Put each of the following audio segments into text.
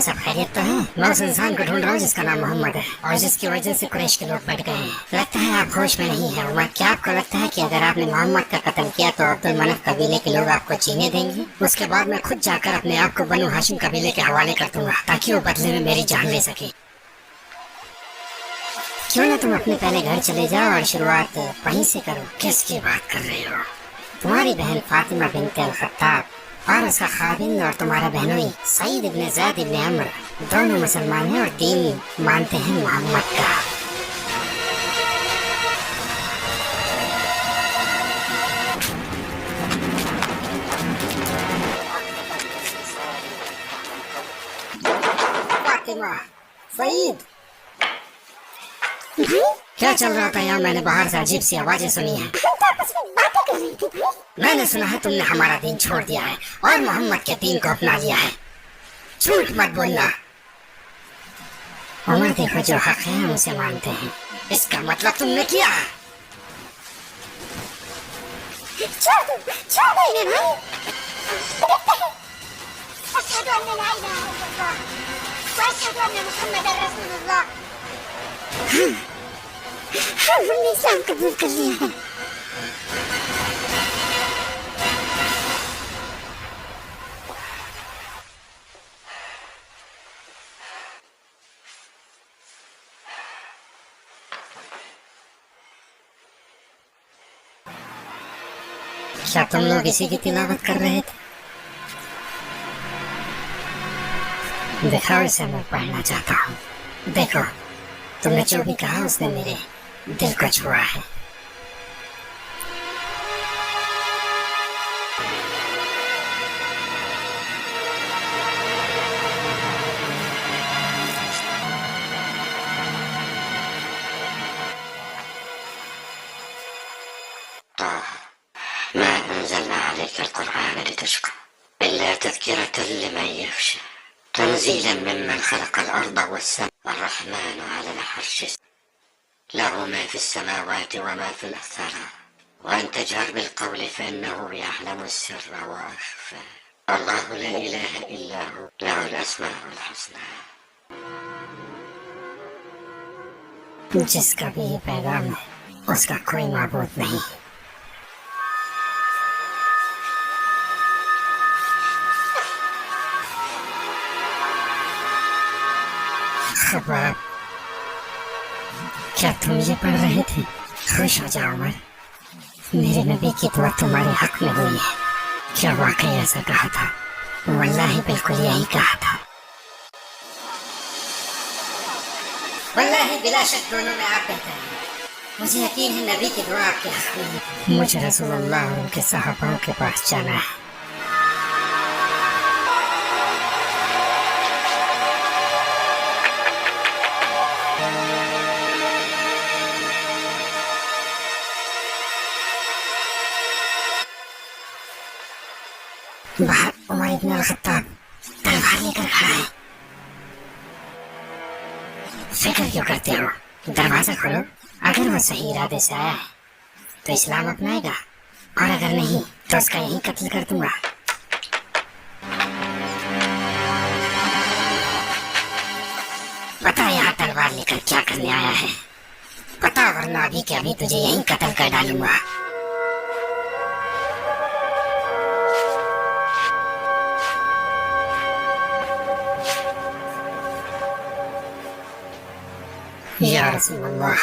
सब खैरियत तो है? मैं उस इंसान को ढूंढ रहा हूँ जिसका नाम मोहम्मद है और जिसकी वजह से कुरैश के लोग बढ़ गए हैं। लगता है आप होश में नहीं है उमर। क्या आपको लगता है कि अगर आपने मोहम्मद का कत्ल किया तो अब्दुल मनाफ कबीले के लोग आपको जीने देंगे? उसके बाद मैं खुद जाकर अपने आप को बनु हाशिम कबीले के हवाले कर दूंगा ताकि वो बदले में मेरी जान ले सके। क्यों ना तुम अपने पहले घर चले जाओ और शुरुआत वहीं से करो। किसकी बात कर रहे हो? तुम्हारी बहन फातिमा बिनते अल-खत्ताब और उसका खाविंद और तुम्हारा बहनोई सईद इब्न ज़ैद इब्न अम्र दोनों मुसलमान हैं और दीन मानते हैं मोहम्मद का। फातिमा, सईद, क्या चल रहा था यहाँ? मैंने बाहर से अजीब सी आवाजें सुनी है। मैंने सुना है तुमने हमारा दीन छोड़ दिया है और मोहम्मद के दीन को अपना लिया है। झूठ मत बोलना। उमर, देखो जो हक है हम उसे मानते हैं। इसका मतलब तुमने किया। छोड़ दो इन्हें भाई। अशहदु अन्ना ला इलाहा इल्लल्लाह व अशहदु अन्ना मुहम्मदर रसूलुल्लाह। हमने इस्लाम कबूल कर लिया है। क्या तुम लोग इसी की तिलावत कर रहे थे? दिखाओ इसे, मैं पढ़ना चाहता हूँ। देखो, तुमने जो भी कहा उसने मेरे दिल को छुआ है। تنزيلا ممن خلق الأرض والسماء الرحمن على العرش له ما في السماوات وما في الأرض وأن تجهر بالقول فإنه يعلم السر وأخفى الله لا إله إلا هو له الأسماء الحسنى। जिसका भी ये पैगाम है उसका कोई माबूद नहीं। खबर, क्या तुम ये पढ़ रहे थे? खुश हो जाओ उमर, मेरे नबी की दुआ तुम्हारे हक में हुई है। क्या वाकई ऐसा कहा था? वल्लाही बिल्कुल यही कहा था। वल्लाही बिला शक दोनों में आप बेहतर हैं। मुझे यकीन है नबी की दुआ आपके हक में है। मुझे रसूलुल्लाह और उनके सहाबाओं के पास जाना है। बाहर उमर इब्न अल-खत्ताब तलवार लेकर खड़ा है। फिक्र क्यों करते हो? दरवाजा खोलो। अगर वो सही इरादे से आया है तो इस्लाम अपनाएगा और अगर नहीं तो उसका यही कत्ल कर दूंगा। पता यहाँ तलवार लेकर क्या करने आया है? पता, वरना अभी के अभी तुझे यही कत्ल कर डालूंगा। या रसूलल्लाह,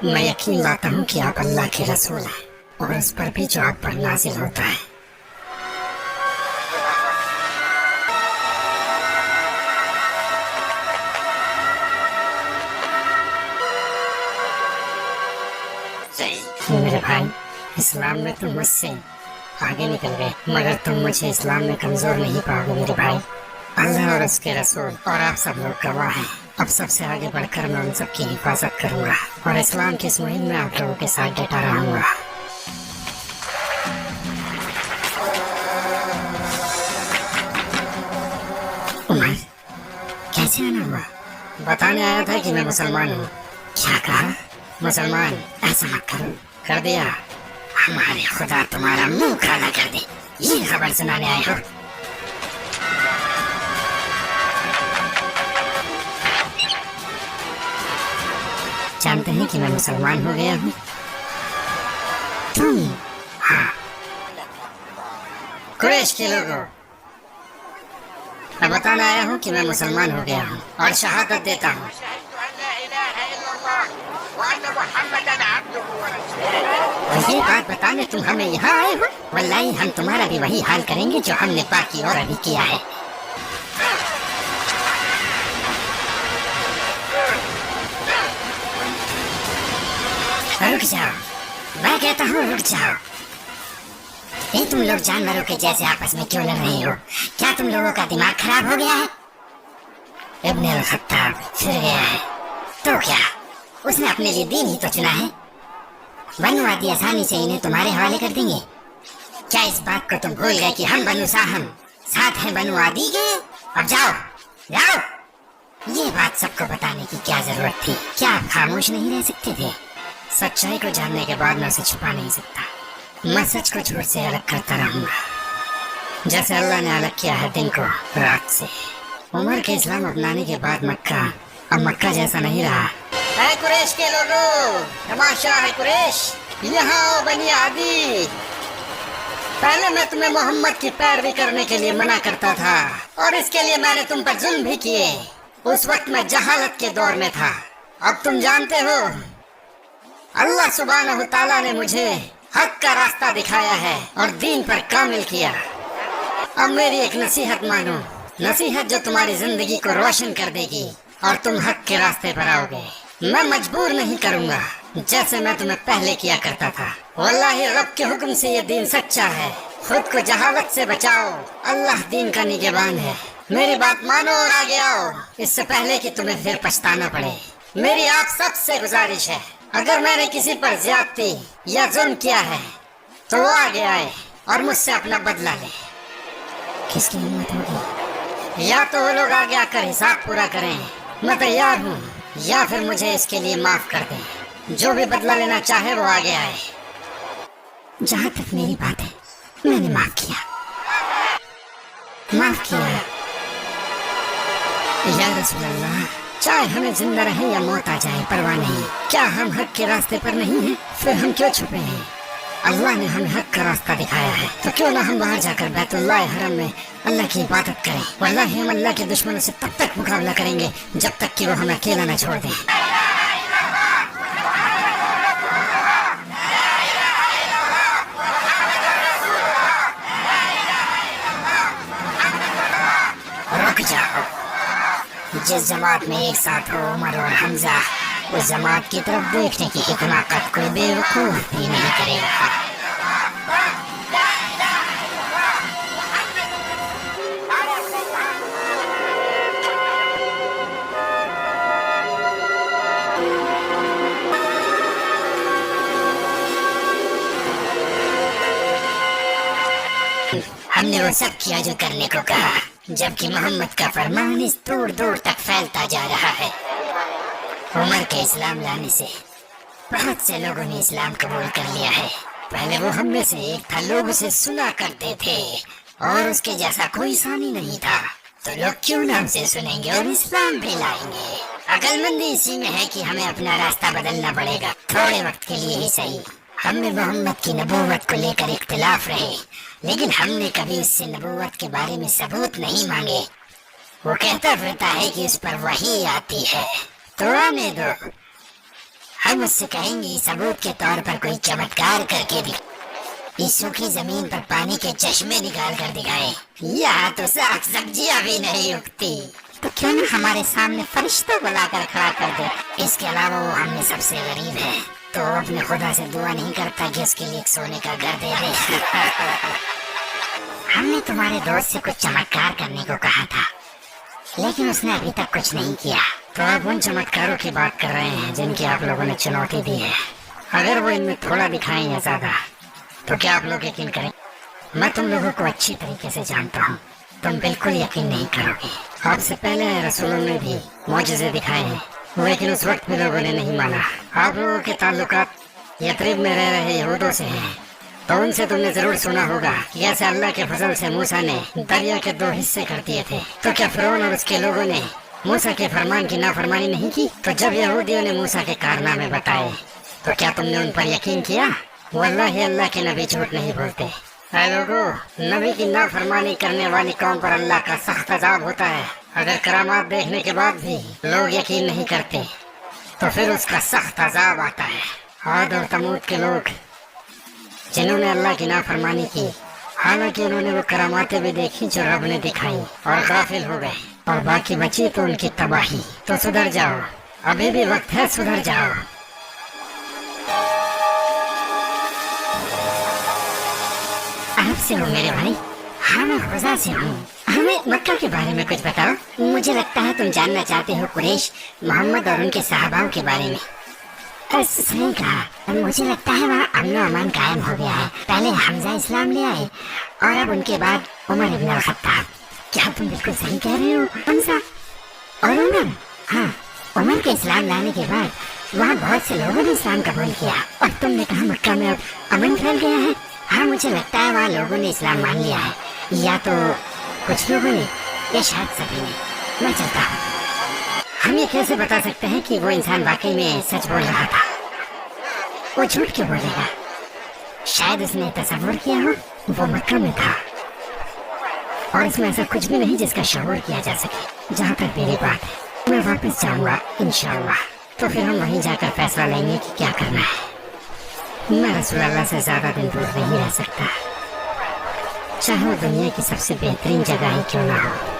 मैं यकीन लाता हूँ कि आप अल्लाह के रसूल हैं और इस पर भी जो आप पर नाजिल होता है। मेरे भाई, इस्लाम में तुम मुझसे आगे निकल गए मगर तुम मुझे इस्लाम में कमजोर नहीं पाओगे मेरे भाई। अल्लाह और उसके रसूल और आप सब लोग गवाह हैं। अब सबसे आगे बढ़कर मैं उन सब की हिफाजत करूंगा और इस्लाम की इस मुहिम में आप लोगों के साथ डटा रहूंगा। उमर, कैसे आना हुआ? बताने आया था कि मैं मुसलमान हूँ। क्या कहा? मुसलमान? ऐसा मत करो। कर दिया? हमारे खुदा तुम्हारा मुंह काला कर दे। ये खबर सुनाने आए हो? जानते हैं कि मैं मुसलमान हो गया हूँ? तुम? हाँ। कुरैश के लोगों, मैं बताने आया हूँ कि मैं मुसलमान हो गया हूँ और शहादत देता हूँ। और ये बात बताने तुम हमें यहाँ आए हो? वल्लाही हम तुम्हारा भी वही हाल करेंगे जो हमने बाकी और अभी किया है। रुक जाओ, मैं कहता हूँ रुक जाओ। ये तुम लोग जानवरों के जैसे आपस में क्यों लड़ रहे हो? क्या तुम लोगों का दिमाग खराब हो गया है? इब्न अल-खत्ताब फिर गया है तो क्या? उसने अपने लिए दीन ही तो चुना है। बनु आदि आसानी से इन्हें तुम्हारे हवाले कर देंगे। क्या इस बात को तुम भूल गए कि हम बनु साहम साथ हैं बनु आदि के? अब जाओ जाओ। ये बात सबको बताने की क्या जरूरत थी? क्या आप खामोश नहीं रह सकते थे? सच्चाई को जानने के बाद मैं उसे छुपा नहीं सकता। मैं सच को झूठ से अलग करता रहूंगा, जैसे अल्लाह ने अलग किया है दिन को रात से। उमर के इस्लाम अपनाने के बाद मक्का अब मक्का जैसा नहीं रहा। है कुरैश के लोगों, तमाशा है कुरैश, यहाँ आओ बनी आदि। पहले मैं तुम्हें मोहम्मद की पैरवी करने के लिए मना करता था और इसके लिए मैंने तुम पर जुल्म भी किए। उस वक्त मैं जहालत के दौर में था। अब तुम जानते हो अल्लाह सुब्हानहू तआला ने मुझे हक का रास्ता दिखाया है और दीन पर कामिल किया। अब मेरी एक नसीहत मानो, नसीहत जो तुम्हारी जिंदगी को रोशन कर देगी और तुम हक के रास्ते पर आओगे। मैं मजबूर नहीं करूंगा जैसे मैं तुम्हें पहले किया करता था। वल्लाही रब के हुक्म से ये दीन सच्चा है। खुद को जहालत से बचाओ, अल्लाह दीन का निगहबान है। मेरी बात मानो और आगे आओ, इससे पहले कि तुम्हें फिर पछताना पड़े। मेरी आप सबसे गुजारिश है, अगर मैंने किसी पर ज्यादती या जुल्म किया है तो वो आगे आए और मुझसे अपना बदला ले। किसकी हिम्मत होगी? या तो वो लोग आगे आकर हिसाब पूरा करें, मैं तैयार हूँ, या फिर मुझे इसके लिए माफ कर दें। जो भी बदला लेना चाहे वो आगे आए। जहाँ तक मेरी बात है, मैंने माफ किया। या रसूल अल्लाह, चाहे हमें जिंदा रहे या मौत आ जाए परवाह नहीं। क्या हम हक के रास्ते पर नहीं हैं? फिर हम क्यों छुपे हैं? अल्लाह ने हमें हक का रास्ता दिखाया है, तो क्यों ना हम बाहर जाकर बैतुल्लाह हरम में अल्लाह की इबादत करें। वल्लाही हम अल्लाह के दुश्मनों से तब तक मुकाबला करेंगे जब तक कि वो हमें अकेला न छोड़ दें। रुक जाओ। जिस जमात में एक साथ हो उमर और हमजा, उस जमात की तरफ देखने की हिमाकत कोई बेवकूफ भी नहीं करेगा। हमने वो सब किया जो करने को कहा, जबकि मोहम्मद का फरमान इस दूर दूर तक फैलता जा रहा है। उमर के इस्लाम लाने से बहुत से लोगों ने इस्लाम कबूल कर लिया है। पहले वो हम में से एक था, लोग उसे सुना करते थे और उसके जैसा कोई सानी नहीं था। तो लोग क्यों ना हमसे सुनेंगे और इस्लाम भी लाएंगे। अकलमंदी इसी में है कि हमें अपना रास्ता बदलना पड़ेगा, थोड़े वक्त के लिए ही सही। हमने मोहम्मद की नबूवत को लेकर इख्तिलाफ रहे, लेकिन हमने कभी उससे नबूवत के बारे में सबूत नहीं मांगे। वो कहता फिरता है कि उस पर वही आती है, तो आने दो। हम उससे कहेंगे सबूत के तौर पर कोई चमत्कार करके दिखा। इस सूखी जमीन पर पानी के चश्मे निकाल कर दिखाए। यहाँ तो साग सब्जियाँ भी नहीं उगती, तो क्यों न हमारे सामने फरिश्तों को लाकर खड़ा कर दे। इसके अलावा वो हमने सबसे गरीब है, तो अपने खुदा से दुआ नहीं करता कि उसके लिए एक सोने का घर दे दे। हमने तुम्हारे दोस्त से कुछ चमत्कार करने को कहा था, लेकिन उसने अभी तक कुछ नहीं किया। तो आप उन चमत्कारों की बात कर रहे हैं जिनकी आप लोगों ने चुनौती दी है। अगर वो इनमें थोड़ा दिखाएं या ज्यादा, तो क्या आप लोग यकीन करें? मैं तुम लोगों को अच्छी तरीके से जानता हूँ, तुम बिल्कुल यकीन नहीं करोगे। आपसे पहले रसूलों ने भी मौजज़े दिखाए हैं, लेकिन उस वक्त भी लोगों ने नहीं माना। आप लोगों के ताल्लुकात यथरिब में रह रहे यहूदों से हैं, तो उनसे तुमने जरूर सुना होगा कि जैसे अल्लाह के फजल से मूसा ने दरिया के 2 हिस्से कर दिए थे, तो क्या फिरौन और उसके लोगों ने मूसा के फरमान की नाफरमानी नहीं की? तो जब यहूदियों ने मूसा के कारनामे बताए तो क्या तुमने उन पर यकीन किया? वल्लाही अल्लाह के नबी झूठ नहीं बोलते। ऐ लोगों, नबी की नाफरमानी करने वाली कौम पर अल्लाह का सख्त अजाब होता है। अगर करामात देखने के बाद भी लोग यकीन नहीं करते तो फिर उसका सख्त अजाब आता है। आद और तमूद के लोग जिन्होंने अल्लाह की नाफरमानी की, हालांकि उन्होंने वो करामातें भी देखी जो रब ने दिखाई और गाफिल हो गए, और बाकी बची तो उनकी तबाही। तो सुधर जाओ, अभी भी वक्त है, सुधर जाओ। आपसे हो मेरे भाई? हाँ, मैं खुदा से हूँ। हमें मक्का के बारे में कुछ बताओ। मुझे लगता है तुम जानना चाहते हो कुरैश, मोहम्मद और उनके सहाबाओं के बारे में। सही कहा। मुझे लगता है वहाँ अमन अमान कायम हो गया है। पहले हमजा इस्लाम ले आए और अब उनके बाद उमर इब्न अल खत्ताब। क्या तुम बिल्कुल सही कह रहे हो? हमजा और उमर? हाँ, उमर के इस्लाम लाने के बाद वहाँ बहुत से लोगों ने इस्लाम कबूल किया, और तुमने कहा मक्का में अब अमन फैल गया है। हाँ, मुझे लगता है वहाँ लोगों ने इस्लाम मान लिया है, या तो कुछ लोगों ने या शायद सभी ने। मैं चलता हूँ। हम ये कैसे बता सकते हैं कि वो इंसान वाकई में सच बोल रहा था? वो झूठ क्यों बोलेगा? शायद उसने तसव्वुर किया हो वो मक्का में था और इसमें ऐसा कुछ भी नहीं जिसका शऊर किया जा सके। जहाँ तक मेरी बात है, मैं वापस जाऊंगा इंशाअल्लाह, तो फिर हम वहीं जाकर फैसला लेंगे कि क्या करना है। मैं रसूल अल्लाह से ज्यादा दिन दूर नहीं रह सकता, चाहे वो दुनिया की सबसे बेहतरीन जगह ही क्यों ना हो।